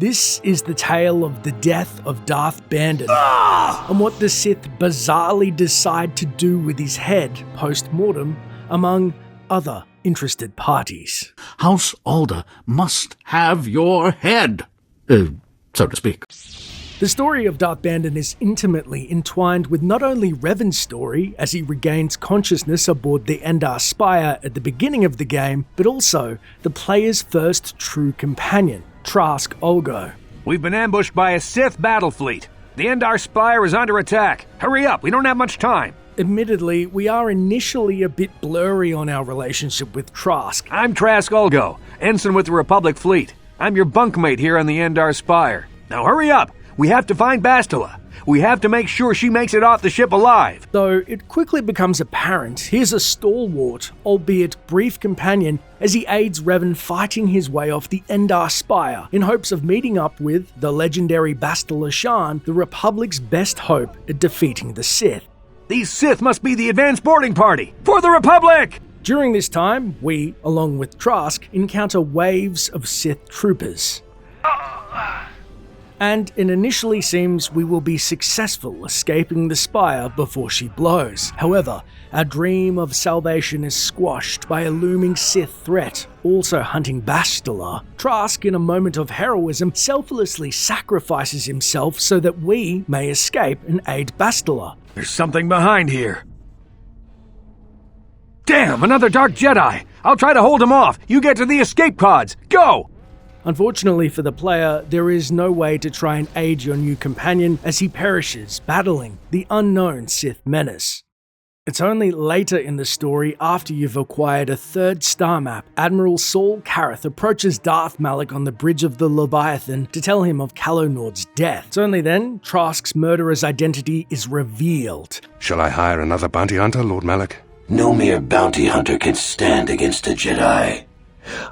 This is the tale of the death of Darth Bandon and what the Sith bizarrely decide to do with his head post-mortem, among other interested parties. House Alda must have your head, so to speak. The story of Darth Bandon is intimately entwined with not only Revans Story, as he regains consciousness aboard the Endar Spire at the beginning of the game, but also the player's first true companion, Trask Ulgo. We've been ambushed by a Sith battle fleet. The Endar Spire is under attack. Hurry up, we don't have much time. Admittedly, we are initially a bit blurry on our relationship with Trask. I'm Trask Olgo, ensign with the Republic fleet. I'm your bunkmate here on the Endar Spire. Now hurry up! We have to find Bastila. We have to make sure she makes it off the ship alive. Though it quickly becomes apparent he's a stalwart, albeit brief companion, as he aids Revan fighting his way off the Endar Spire in hopes of meeting up with the legendary Bastila Shan, the Republic's best hope at defeating the Sith. These Sith must be the advanced boarding party for the Republic! During this time, we, along with Trask, encounter waves of Sith troopers. And it initially seems we will be successful escaping the spire before she blows. However, our dream of salvation is squashed by a looming Sith threat, also hunting Bastila. Trask, in a moment of heroism, selflessly sacrifices himself so that we may escape and aid Bastila. There's something behind here. Damn, another Dark Jedi! I'll try to hold him off. You get to the escape pods. Go! Unfortunately for the player, there is no way to try and aid your new companion as he perishes battling the unknown Sith menace. It's only later in the story, after you've acquired a third star map, Admiral Saul Karath approaches Darth Malak on the bridge of the Leviathan to tell him of Calo Nord's death. It's only then Trask's murderer's identity is revealed. Shall I hire another bounty hunter, Lord Malak? No mere bounty hunter can stand against a Jedi.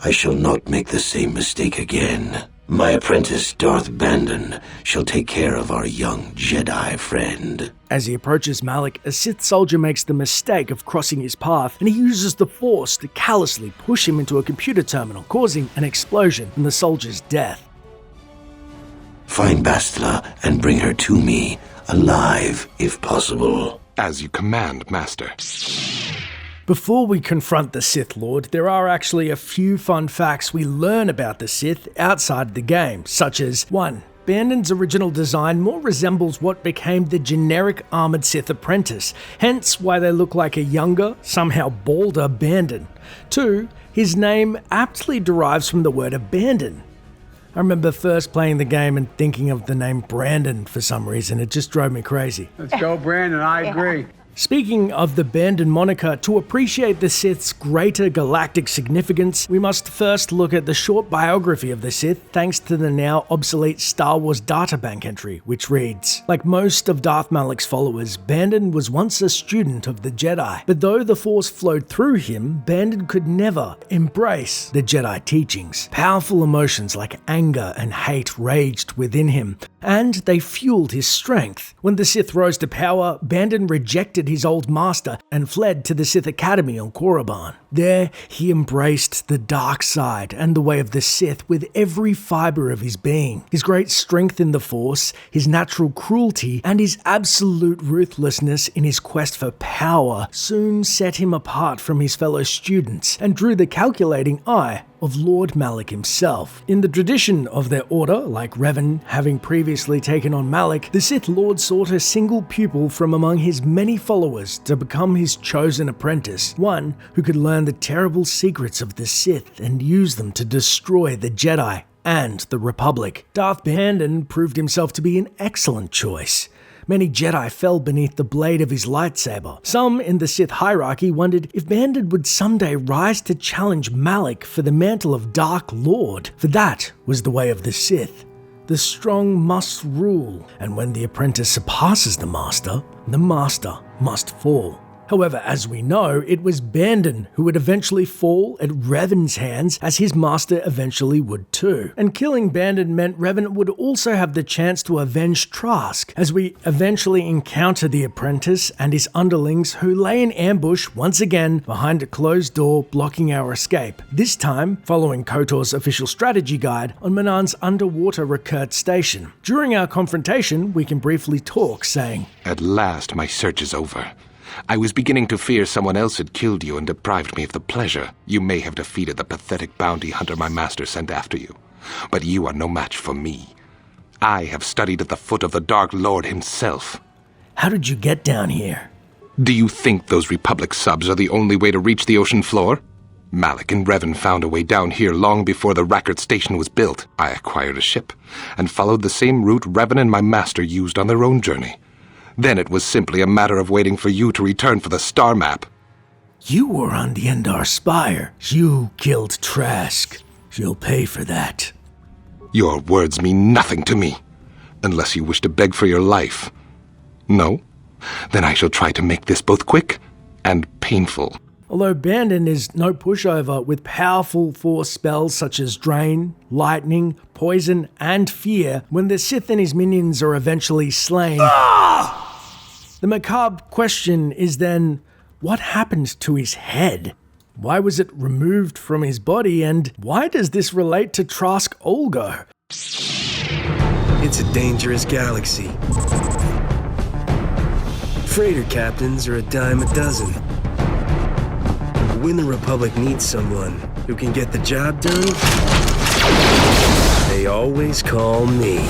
I shall not make the same mistake again. My apprentice, Darth Bandon, shall take care of our young Jedi friend. As he approaches Malak, a Sith soldier makes the mistake of crossing his path, and he uses the Force to callously push him into a computer terminal, causing an explosion and the soldier's death. Find Bastila and bring her to me, alive if possible. As you command, Master. Before we confront the Sith Lord, there are actually a few fun facts we learn about the Sith outside the game, such as 1. Bandon's original design more resembles what became the generic armored Sith apprentice, hence why they look like a younger, somehow balder Bandon. 2. His name aptly derives from the word abandon. I remember first playing the game and thinking of the name Brandon for some reason. It just drove me crazy. Let's go, Brandon. I agree. Speaking of the Bandon moniker, to appreciate the Sith's greater galactic significance, we must first look at the short biography of the Sith thanks to the now obsolete Star Wars databank entry, which reads, like most of Darth Malak's followers, Bandon was once a student of the Jedi, but though the Force flowed through him, Bandon could never embrace the Jedi teachings. Powerful emotions like anger and hate raged within him, and they fueled his strength. When the Sith rose to power, Bandon rejected his old master and fled to the Sith Academy on Korriban. There, he embraced the dark side and the way of the Sith with every fiber of his being. His great strength in the Force, his natural cruelty, and his absolute ruthlessness in his quest for power soon set him apart from his fellow students and drew the calculating eye of Lord Malak himself. In the tradition of their order, like Revan having previously taken on Malak, the Sith Lord sought a single pupil from among his many followers to become his chosen apprentice, one who could learn the terrible secrets of the Sith and use them to destroy the Jedi and the Republic. Darth Bandon proved himself to be an excellent choice. Many Jedi fell beneath the blade of his lightsaber. Some in the Sith hierarchy wondered if Bandon would someday rise to challenge Malak for the mantle of Dark Lord, for that was the way of the Sith. The strong must rule, and when the apprentice surpasses the master must fall. However, as we know, it was Bandon who would eventually fall at Revan's hands, as his master eventually would too. And killing Bandon meant Revan would also have the chance to avenge Trask, as we eventually encounter the apprentice and his underlings who lay in ambush once again behind a closed door blocking our escape, this time following KOTOR's official strategy guide on Manan's underwater Rakert station. During our confrontation, we can briefly talk, saying, At last my search is over. I was beginning to fear someone else had killed you and deprived me of the pleasure. You may have defeated the pathetic bounty hunter my master sent after you, but you are no match for me. I have studied at the foot of the Dark Lord himself. How did you get down here? Do you think those Republic subs are the only way to reach the ocean floor? Malak and Revan found a way down here long before the Rakert station was built. I acquired a ship and followed the same route Revan and my master used on their own journey. Then it was simply a matter of waiting for you to return for the star map. You were on the Endar Spire. You killed Trask. You'll pay for that. Your words mean nothing to me, unless you wish to beg for your life. No? Then I shall try to make this both quick and painful. Although Bandon is no pushover, with powerful force spells such as Drain, Lightning, Poison, and Fear, when the Sith and his minions are eventually slain. The macabre question is then, what happened to his head? Why was it removed from his body, and why does this relate to Trask Olgo? It's a dangerous galaxy. Freighter captains are a dime a dozen. When the Republic needs someone who can get the job done, they always call me.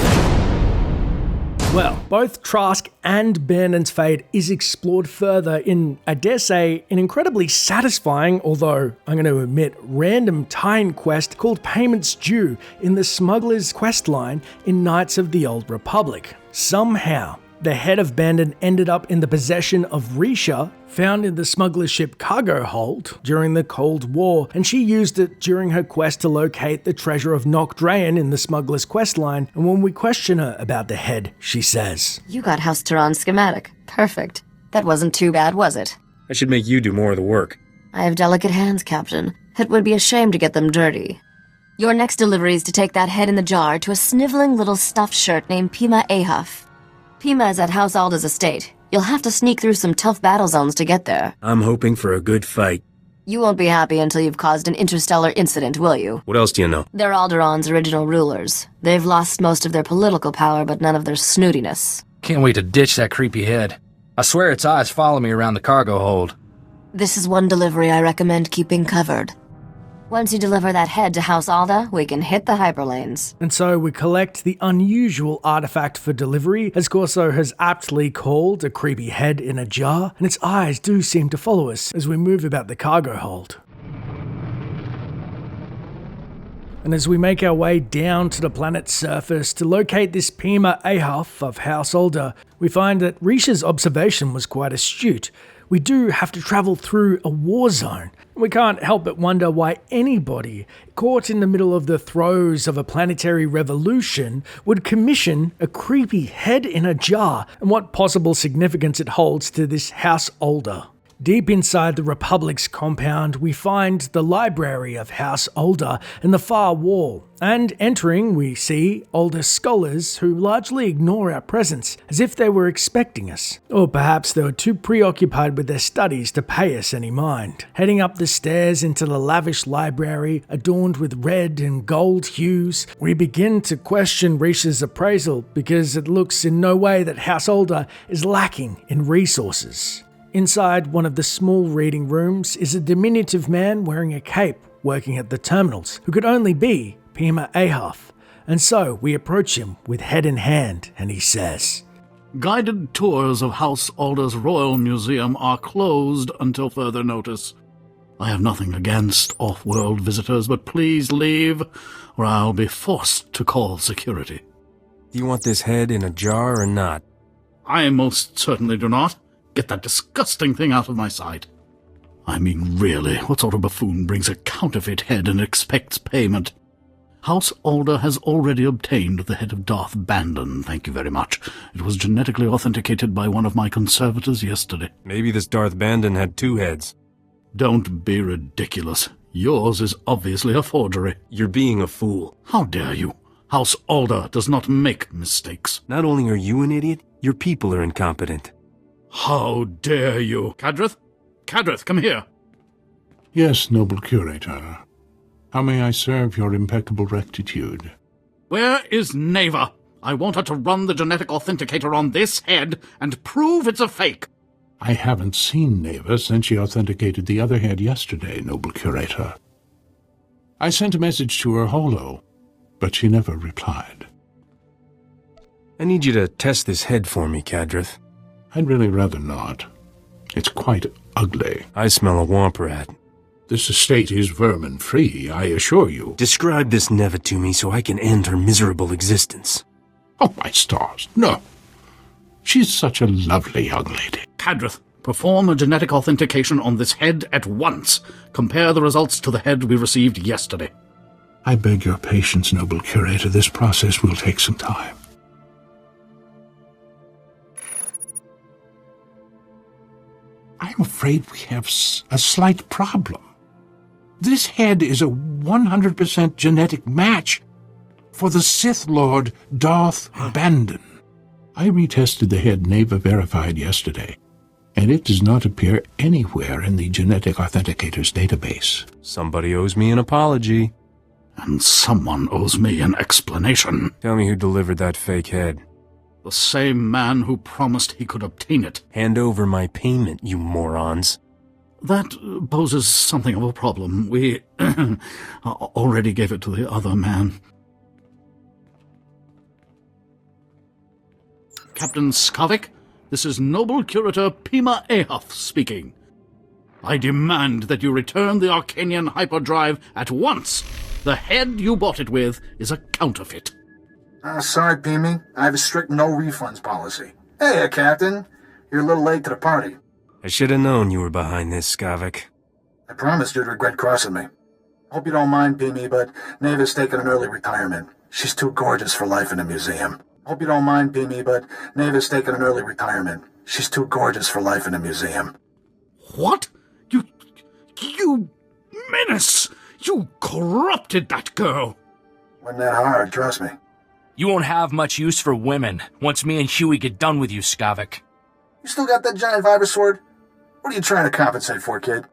Well, both Trask and Bandon's fate is explored further in, I dare say, an incredibly satisfying, although I'm going to admit, random tie-in quest called Payments Due in the Smuggler's questline in Knights of the Old Republic. Somehow, the head of Bandon ended up in the possession of Risha, found in the smuggler's ship cargo hold during the Cold War, and she used it during her quest to locate the treasure of Nok Drayan in the smuggler's questline. And when we question her about the head, she says, You got House Tehran's schematic. Perfect. That wasn't too bad, was it? I should make you do more of the work. I have delicate hands, Captain. It would be a shame to get them dirty. Your next delivery is to take that head in the jar to a sniveling little stuffed shirt named Pima Ahaf. Pima is at House Alda's estate. You'll have to sneak through some tough battle zones to get there. I'm hoping for a good fight. You won't be happy until you've caused an interstellar incident, will you? What else do you know? They're Alderaan's original rulers. They've lost most of their political power, but none of their snootiness. Can't wait to ditch that creepy head. I swear its eyes follow me around the cargo hold. This is one delivery I recommend keeping covered. Once you deliver that head to House Alda, we can hit the hyperlanes. And so we collect the unusual artifact for delivery, as Corso has aptly called a creepy head in a jar, and its eyes do seem to follow us as we move about the cargo hold. And as we make our way down to the planet's surface to locate this Pima Ahaf of House Alda, we find that Risha's observation was quite astute. We do have to travel through a war zone. We can't help but wonder why anybody caught in the middle of the throes of a planetary revolution would commission a creepy head in a jar, and what possible significance it holds to this House Alda. Deep inside the Republic's compound, we find the library of House Alda in the far wall, and entering we see older scholars who largely ignore our presence, as if they were expecting us. Or perhaps they were too preoccupied with their studies to pay us any mind. Heading up the stairs into the lavish library, adorned with red and gold hues, we begin to question Risha's appraisal, because it looks in no way that House Alda is lacking in resources. Inside one of the small reading rooms is a diminutive man wearing a cape working at the terminals, who could only be Pima Ahaf. And so we approach him with head in hand, and he says, Guided tours of House Alda's Royal Museum are closed until further notice. I have nothing against off-world visitors, but please leave, or I'll be forced to call security. Do you want this head in a jar or not? I most certainly do not. Get that disgusting thing out of my sight. I mean, really, what sort of buffoon brings a counterfeit head and expects payment? House Older has already obtained the head of Darth Bandon, thank you very much. It was genetically authenticated by one of my conservators yesterday. Maybe this Darth Bandon had 2 heads. Don't be ridiculous. Yours is obviously a forgery. You're being a fool. How dare you? House Older does not make mistakes. Not only are you an idiot, your people are incompetent. How dare you? Cadrith? Cadrith, come here. Yes, noble curator. How may I serve your impeccable rectitude? Where is Neva? I want her to run the genetic authenticator on this head and prove it's a fake. I haven't seen Neva since she authenticated the other head yesterday, noble curator. I sent a message to her holo, but she never replied. I need you to test this head for me, Cadrith. I'd really rather not. It's quite ugly. I smell a womp rat. This estate is vermin-free, I assure you. Describe this Neva to me so I can end her miserable existence. Oh, my stars, no. She's such a lovely young lady. Cadrith, perform a genetic authentication on this head at once. Compare the results to the head we received yesterday. I beg your patience, noble curator. This process will take some time. I'm afraid we have a slight problem. This head is a 100% genetic match for the Sith Lord Darth Bandon. I retested the head Neva verified yesterday, and it does not appear anywhere in the genetic authenticator's database. Somebody owes me an apology. And someone owes me an explanation. Tell me who delivered that fake head. The same man who promised he could obtain it. Hand over my payment, you morons. That poses something of a problem. We already gave it to the other man. Captain Skavik, this is Noble Curator Pima Ahuff speaking. I demand that you return the Arcanian hyperdrive at once. The head you bought it with is a counterfeit. Sorry, Pimi. I have a strict no refunds policy. Hey, Captain. You're a little late to the party. I should have known you were behind this, Skavik. I promised you'd regret crossing me. Hope you don't mind, Pimi, but Neva's taking an early retirement. She's too gorgeous for life in a museum. Hope you don't mind, Pimi, but Neva's taking an early retirement. She's too gorgeous for life in a museum. What? You menace! You corrupted that girl! Wasn't that hard, trust me. You won't have much use for women once me and Huey get done with you, Skavik. You still got that giant vibra sword? What are you trying to compensate for, kid?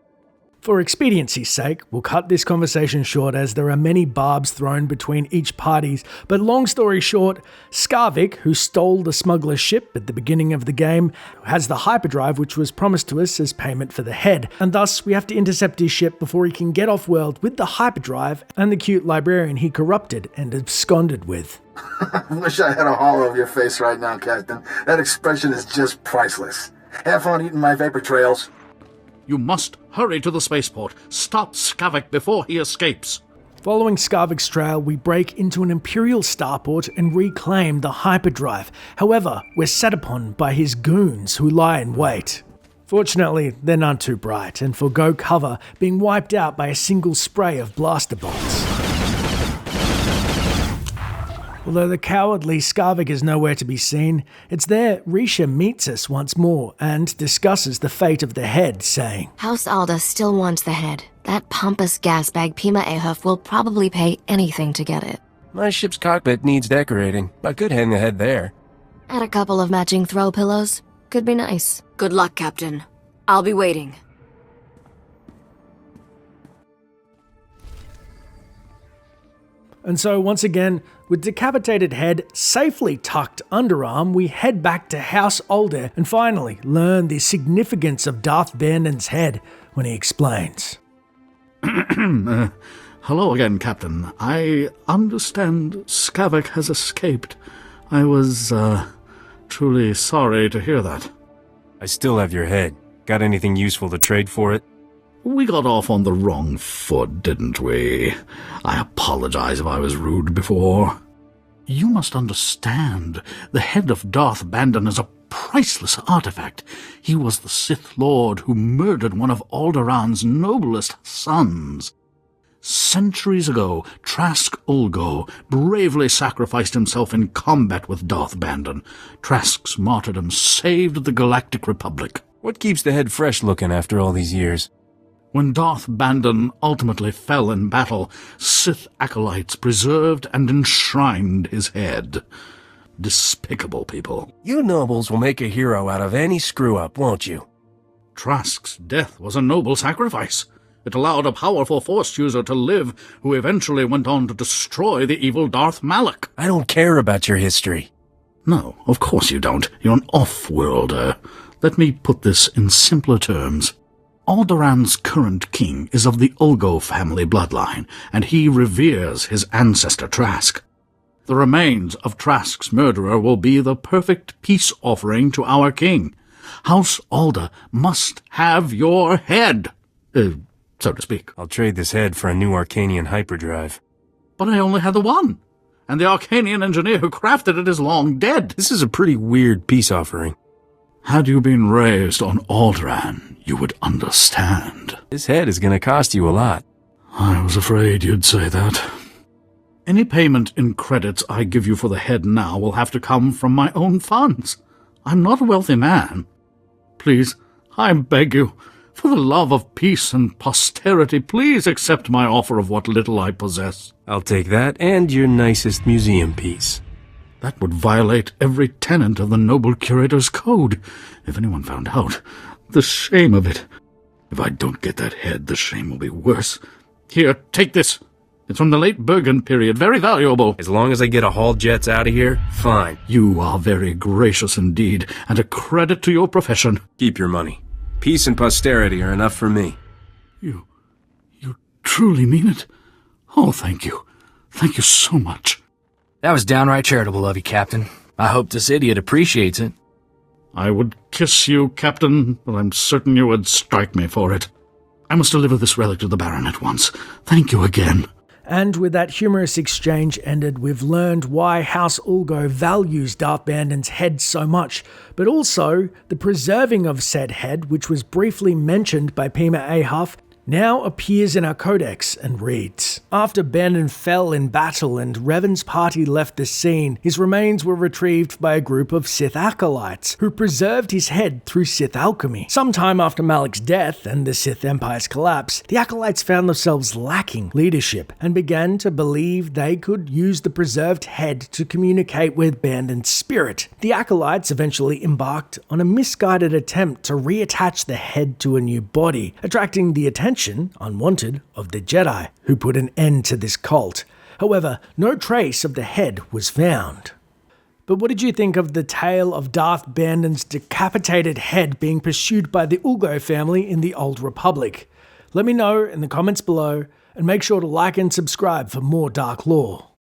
For expediency's sake, we'll cut this conversation short as there are many barbs thrown between each parties, but long story short, Skavik, who stole the smuggler's ship at the beginning of the game, has the hyperdrive which was promised to us as payment for the head, and thus we have to intercept his ship before he can get off-world with the hyperdrive and the cute librarian he corrupted and absconded with. I wish I had a hollow of your face right now, Captain. That expression is just priceless. Have fun eating my vapor trails. You must hurry to the spaceport. Stop Skavik before he escapes. Following Skavik's trail, we break into an Imperial starport and reclaim the hyperdrive. However, we're set upon by his goons who lie in wait. Fortunately, they're none too bright and forgo cover, being wiped out by a single spray of blaster bolts. Although the cowardly Skavik is nowhere to be seen, it's there Risha meets us once more and discusses the fate of the head, saying, House Alda still wants the head. That pompous gasbag Pima Ahuff will probably pay anything to get it. My ship's cockpit needs decorating. I could hang the head there. Add a couple of matching throw pillows. Could be nice. Good luck, Captain. I'll be waiting. And so once again, with decapitated head safely tucked underarm, we head back to House Older and finally learn the significance of Darth Bandon's head when he explains. Hello again, Captain. I understand Skavik has escaped. I was, truly sorry to hear that. I still have your head. Got anything useful to trade for it? We got off on the wrong foot, didn't we? I apologize if I was rude before. You must understand, the head of Darth Bandon is a priceless artifact. He was the Sith Lord who murdered one of Alderaan's noblest sons. Centuries ago, Trask Ulgo bravely sacrificed himself in combat with Darth Bandon. Trask's martyrdom saved the Galactic Republic. What keeps the head fresh looking after all these years? When Darth Bandon ultimately fell in battle, Sith acolytes preserved and enshrined his head. Despicable people. You nobles will make a hero out of any screw-up, won't you? Trask's death was a noble sacrifice. It allowed a powerful Force user to live, who eventually went on to destroy the evil Darth Malak. I don't care about your history. No, of course you don't. You're an off-worlder. Let me put this in simpler terms. Alderaan's current king is of the Olgo family bloodline, and he reveres his ancestor Trask. The remains of Trask's murderer will be the perfect peace offering to our king. House Alda must have your head, so to speak. I'll trade this head for a new Arcanian hyperdrive. But I only had the one, and the Arcanian engineer who crafted it is long dead. This is a pretty weird peace offering. Had you been raised on Alderaan, you would understand. This head is going to cost you a lot. I was afraid you'd say that. Any payment in credits I give you for the head now will have to come from my own funds. I'm not a wealthy man. Please, I beg you, for the love of peace and posterity, please accept my offer of what little I possess. I'll take that and your nicest museum piece. That would violate every tenet of the noble curator's code. If anyone found out, the shame of it. If I don't get that head, the shame will be worse. Here, take this. It's from the late Bergen period, very valuable. As long as I get a haul jets out of here, fine. You are very gracious indeed, and a credit to your profession. Keep your money. Peace and posterity are enough for me. You truly mean it? Oh, thank you. Thank you so much. That was downright charitable of you, Captain. I hope this idiot appreciates it. I would kiss you, Captain, but I'm certain you would strike me for it. I must deliver this relic to the Baron at once. Thank you again. And with that humorous exchange ended, we've learned why House Ulgo values Darth Bandon's head so much, but also the preserving of said head, which was briefly mentioned by Pima Ahaf, now appears in our codex and reads, after Bandon fell in battle and Revan's party left the scene, his remains were retrieved by a group of Sith acolytes, who preserved his head through Sith alchemy. Sometime after Malak's death and the Sith Empire's collapse, the acolytes found themselves lacking leadership and began to believe they could use the preserved head to communicate with Bandon's spirit. The acolytes eventually embarked on a misguided attempt to reattach the head to a new body, attracting the attention, unwanted, of the Jedi, who put an end to this cult. However, no trace of the head was found. But what did you think of the tale of Darth Bandon's decapitated head being pursued by the Ulgo family in the Old Republic? Let me know in the comments below, and make sure to like and subscribe for more dark lore.